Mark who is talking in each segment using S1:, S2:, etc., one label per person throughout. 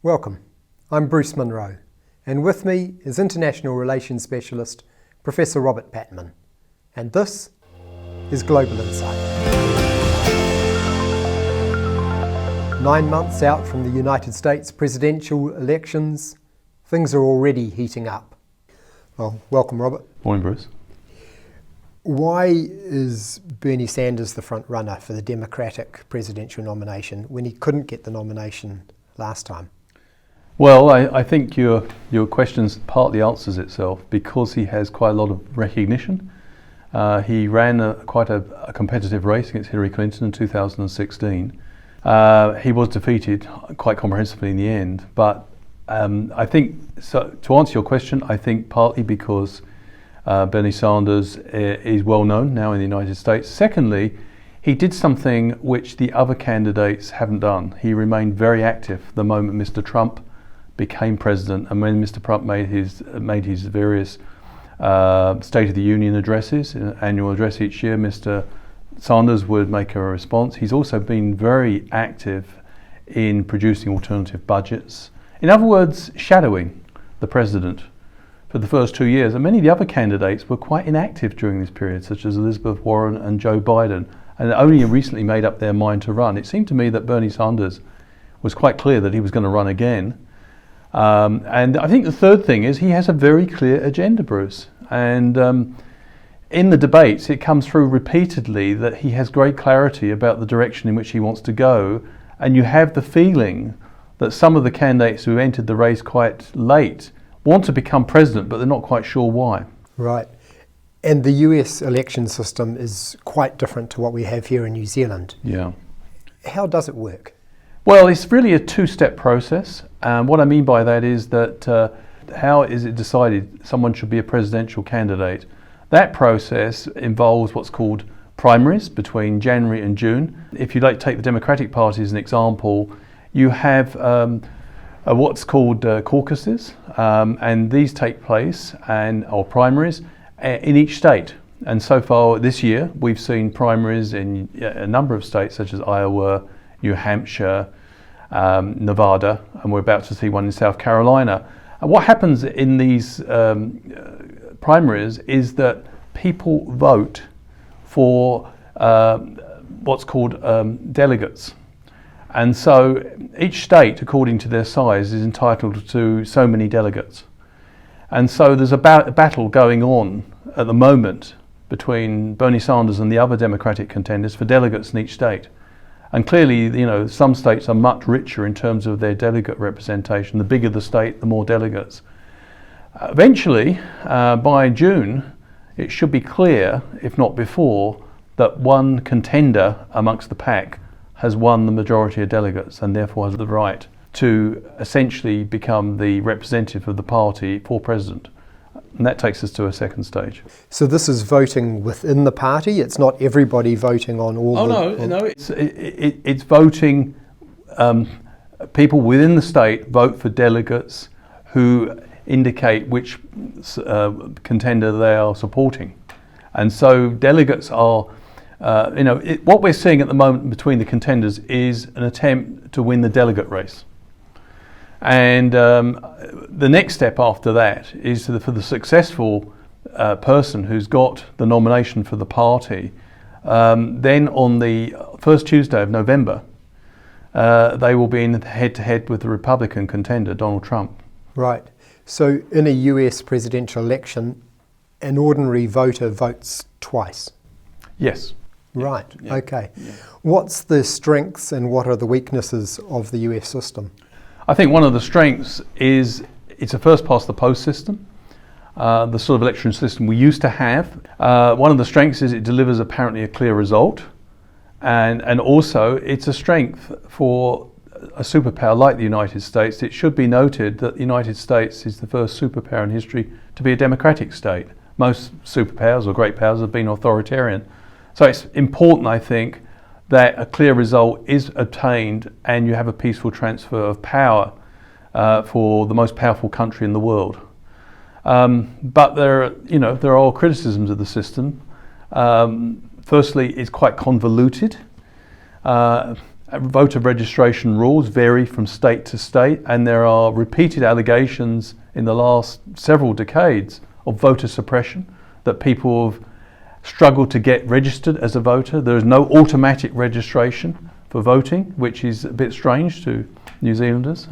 S1: Welcome, I'm Bruce Munro, and with me is International Relations Specialist Professor Robert Patman, and this is Global Insight. 9 months out from the United States presidential elections, things are already heating up. Well, welcome Robert.
S2: Morning Bruce.
S1: Why is Bernie Sanders the front runner for the Democratic presidential nomination when he couldn't get the nomination last time?
S2: Well, I think your question partly answers itself because he has quite a lot of recognition. He ran quite a competitive race against Hillary Clinton in 2016. He was defeated quite comprehensively in the end, but I think, so to answer your question, I think partly because Bernie Sanders is well known now in the United States. Secondly, he did something which the other candidates haven't done. He remained very active the moment Mr. Trump became president, and when Mr. Trump made his various State of the Union addresses, annual address each year, Mr. Sanders would make a response. He's also been very active in producing alternative budgets. In other words, shadowing the president for the first 2 years. And many of the other candidates were quite inactive during this period, such as Elizabeth Warren and Joe Biden, and only recently made up their mind to run. It seemed to me that Bernie Sanders was quite clear that he was going to run again. And I think the third thing is he has a very clear agenda, Bruce. And in the debates, it comes through repeatedly that he has great clarity about the direction in which he wants to go. And you have the feeling that some of the candidates who entered the race quite late want to become president, but they're not quite sure why.
S1: Right. And the US election system is quite different to what we have here in New Zealand.
S2: Yeah.
S1: How does it work?
S2: Well, it's really a two-step process. What I mean by that is that how is it decided someone should be a presidential candidate? That process involves what's called primaries between January and June. If you like take the Democratic Party as an example, you have what's called caucuses, and these take place, or primaries, in each state. And so far this year, we've seen primaries in a number of states such as Iowa, New Hampshire, Nevada, and we're about to see one in South Carolina. And what happens in these primaries is that people vote for what's called delegates. And so each state, according to their size, is entitled to so many delegates. And so there's a battle going on at the moment between Bernie Sanders and the other Democratic contenders for delegates in each state. And clearly, some states are much richer in terms of their delegate representation. The bigger the state, the more delegates. Eventually, by June, it should be clear, if not before, that one contender amongst the pack has won the majority of delegates and therefore has the right to essentially become the representative of the party for president. And that takes us to a second stage.
S1: So this is voting within the party? It's not everybody voting on all
S2: No, it's voting, people within the state vote for delegates who indicate which contender they are supporting. And so delegates are, what we're seeing at the moment between the contenders is an attempt to win the delegate race. And the next step after that is for the successful person who's got the nomination for the party, then on the first Tuesday of November, they will be in head-to-head with the Republican contender, Donald Trump.
S1: Right. So in a US presidential election, an ordinary voter votes twice?
S2: Yes.
S1: Right.
S2: Yeah.
S1: Okay.
S2: Yeah.
S1: What's the strengths and what are the weaknesses of the US system?
S2: I think one of the strengths is it's a first past the post system, the sort of election system we used to have. One of the strengths is it delivers apparently a clear result, and also it's a strength for a superpower like the United States. It should be noted that the United States is the first superpower in history to be a democratic state. Most superpowers or great powers have been authoritarian. So it's important, I think, that a clear result is obtained and you have a peaceful transfer of power for the most powerful country in the world. But there are criticisms of the system. Firstly, it's quite convoluted. Voter registration rules vary from state to state, and there are repeated allegations in the last several decades of voter suppression, that people have struggled to get registered as a voter. There is no automatic registration for voting, which is a bit strange to New Zealanders.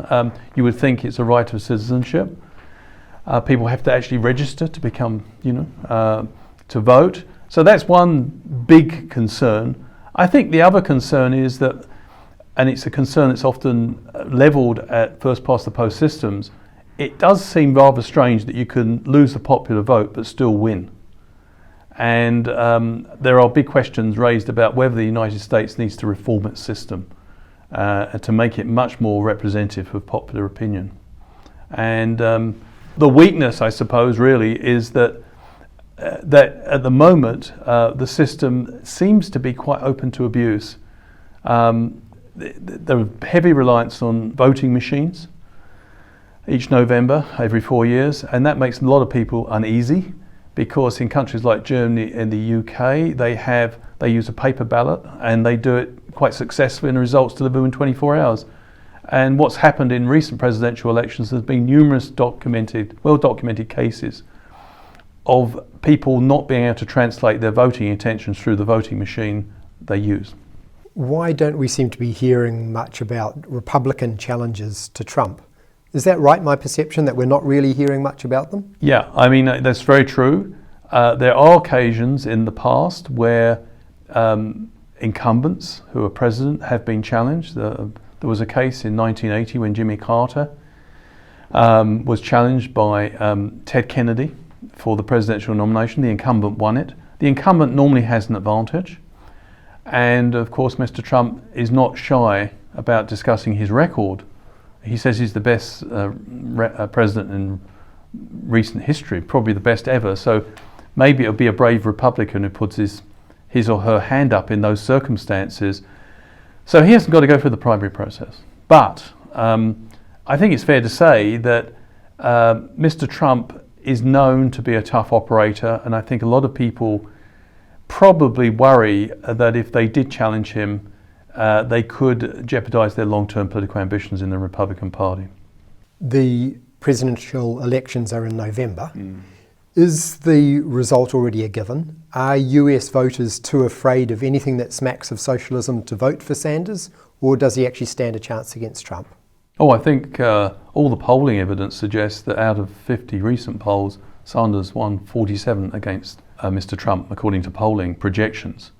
S2: You would think it's a right of citizenship. People have to actually register to become, to vote. So that's one big concern. I think the other concern is that, and it's a concern that's often levelled at first past the post systems, it does seem rather strange that you can lose the popular vote but still win. And there are big questions raised about whether the United States needs to reform its system to make it much more representative of popular opinion. And the weakness, I suppose, really is that at the moment the system seems to be quite open to abuse. There are heavy reliance on voting machines each November, every 4 years, and that makes a lot of people uneasy, because in countries like Germany and the UK, they use a paper ballot, and they do it quite successfully, and the results deliver in 24 hours. And what's happened in recent presidential elections, there's been numerous well-documented cases of people not being able to translate their voting intentions through the voting machine they use.
S1: Why don't we seem to be hearing much about Republican challenges to Trump? Is that right, my perception, that we're not really hearing much about them?
S2: Yeah, I mean, that's very true. There are occasions in the past where incumbents who are president have been challenged. There was a case in 1980 when Jimmy Carter was challenged by Ted Kennedy for the presidential nomination. The incumbent won it. The incumbent normally has an advantage. And of course, Mr. Trump is not shy about discussing his record. He says he's the best president in recent history, probably the best ever. So maybe it'll be a brave Republican who puts his or her hand up in those circumstances. So he hasn't got to go through the primary process. But I think it's fair to say that Mr. Trump is known to be a tough operator, and I think a lot of people probably worry that if they did challenge him, they could jeopardize their long-term political ambitions in the Republican Party.
S1: The presidential elections are in November. Is the result already a given? Are US voters too afraid of anything that smacks of socialism to vote for Sanders, or does he actually stand a chance against Trump?
S2: Oh, I think all the polling evidence suggests that out of 50 recent polls, Sanders won 47 against Mr. Trump, according to polling projections.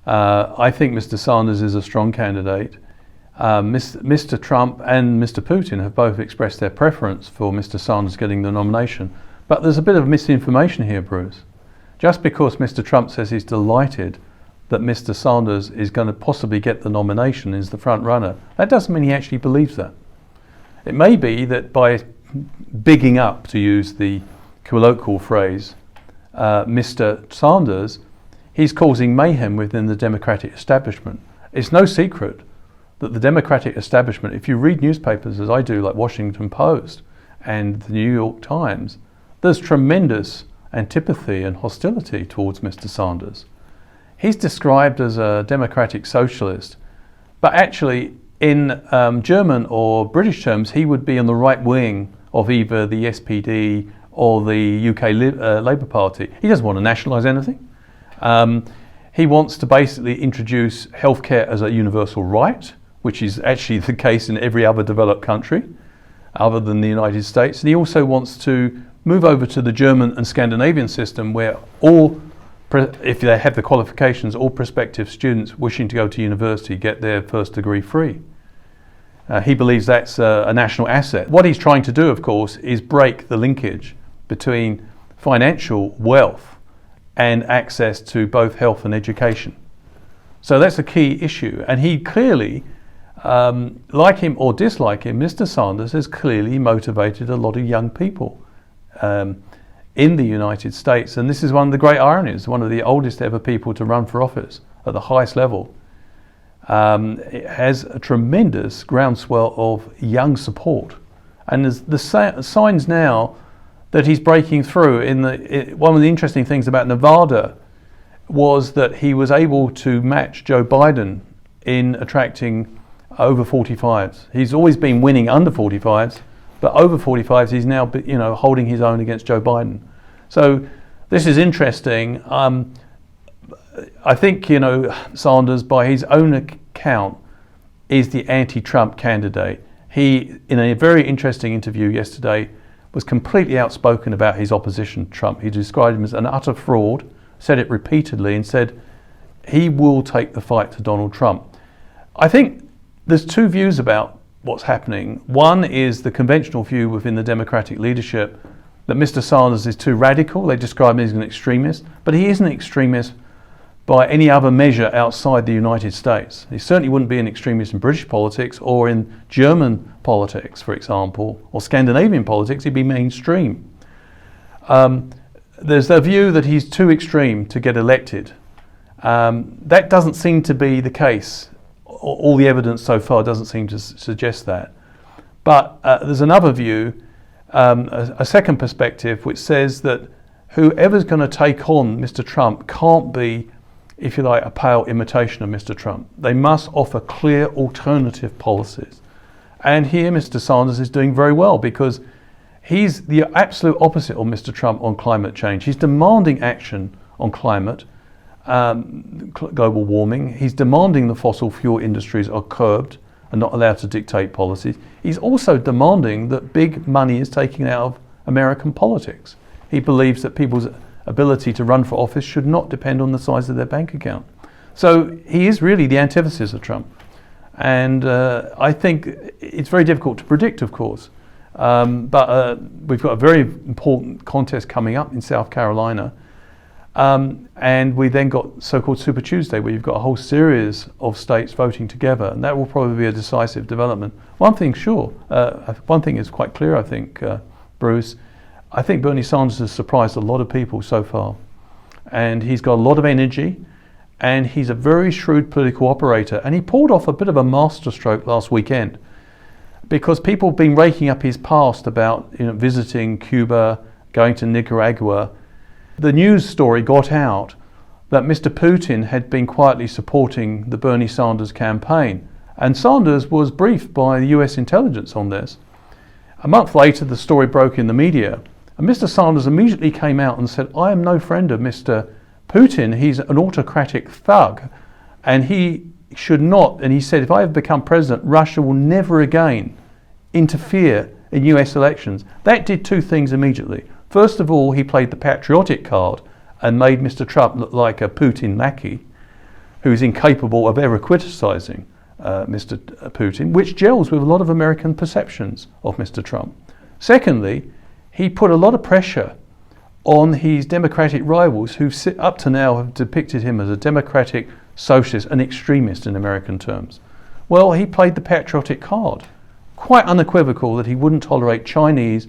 S2: I think Mr. Sanders is a strong candidate. Mr. Trump and Mr. Putin have both expressed their preference for Mr. Sanders getting the nomination. But there's a bit of misinformation here, Bruce. Just because Mr. Trump says he's delighted that Mr. Sanders is going to possibly get the nomination, is the front runner, that doesn't mean he actually believes that. It may be that by bigging up, to use the colloquial phrase, Mr. Sanders, he's causing mayhem within the Democratic establishment. It's no secret that the Democratic establishment, if you read newspapers as I do, like Washington Post and the New York Times, there's tremendous antipathy and hostility towards Mr. Sanders. He's described as a democratic socialist, but actually in German or British terms, he would be on the right wing of either the SPD or the UK Labour Party. He doesn't want to nationalise anything. He wants to basically introduce healthcare as a universal right, which is actually the case in every other developed country other than the United States. And he also wants to move over to the German and Scandinavian system, where all, if they have the qualifications, all prospective students wishing to go to university get their first degree free. He believes that's a national asset. What he's trying to do, of course, is break the linkage between financial wealth and access to both health and education. So that's a key issue. And he clearly, like him or dislike him, Mr. Sanders has clearly motivated a lot of young people in the United States. And this is one of the great ironies, one of the oldest ever people to run for office at the highest level. It has a tremendous groundswell of young support. And there's the signs now that he's breaking through. One of the interesting things about Nevada was that he was able to match Joe Biden in attracting over 45s. He's always been winning under 45s, but over 45s he's now, holding his own against Joe Biden. So this is interesting. I think, Sanders, by his own account, is the anti-Trump candidate. He, in a very interesting interview yesterday, was completely outspoken about his opposition to Trump. He described him as an utter fraud, said it repeatedly, and said he will take the fight to Donald Trump. I think there's two views about what's happening. One is the conventional view within the Democratic leadership that Mr. Sanders is too radical. They describe him as an extremist, but he isn't an extremist by any other measure outside the United States. He certainly wouldn't be an extremist in British politics or in German politics, for example, or Scandinavian politics. He'd be mainstream. There's the view that he's too extreme to get elected. That doesn't seem to be the case. All the evidence so far doesn't seem to suggest that. But there's another view, a second perspective, which says that whoever's going to take on Mr. Trump can't be, if you like, a pale imitation of Mr. Trump. They must offer clear alternative policies. And here Mr. Sanders is doing very well because he's the absolute opposite of Mr. Trump on climate change. He's demanding action on climate, global warming. He's demanding the fossil fuel industries are curbed and not allowed to dictate policies. He's also demanding that big money is taken out of American politics. He believes that people's ability to run for office should not depend on the size of their bank account. So he is really the antithesis of Trump. And I think it's very difficult to predict, of course. But we've got a very important contest coming up in South Carolina. And we then got so-called Super Tuesday, where you've got a whole series of states voting together. And that will probably be a decisive development. One thing is quite clear, I think, Bruce. I think Bernie Sanders has surprised a lot of people so far. And he's got a lot of energy. And he's a very shrewd political operator. And he pulled off a bit of a masterstroke last weekend, because people have been raking up his past about visiting Cuba, going to Nicaragua. The news story got out that Mr. Putin had been quietly supporting the Bernie Sanders campaign. And Sanders was briefed by the US intelligence on this. A month later, the story broke in the media. And Mr. Sanders immediately came out and said, I am no friend of Mr. Putin. He's an autocratic thug. And he should not, and he said, if I have become president, Russia will never again interfere in US elections. That did two things immediately. First of all, he played the patriotic card and made Mr. Trump look like a Putin lackey who's incapable of ever criticizing Mr. Putin, which gels with a lot of American perceptions of Mr. Trump. Secondly, he put a lot of pressure on his Democratic rivals who up to now have depicted him as a democratic socialist, an extremist in American terms. Well, he played the patriotic card, quite unequivocal that he wouldn't tolerate Chinese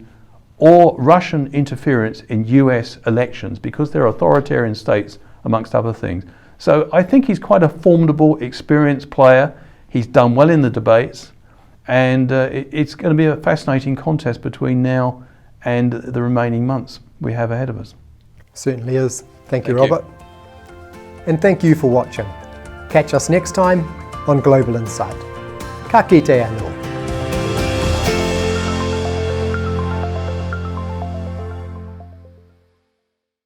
S2: or Russian interference in US elections because they're authoritarian states, amongst other things. So I think he's quite a formidable, experienced player. He's done well in the debates, and it's going to be a fascinating contest between now and the remaining months we have ahead of us.
S1: Certainly is. Thank you, Robert. And thank you for watching. Catch us next time on Global Insight. Ka kite anō.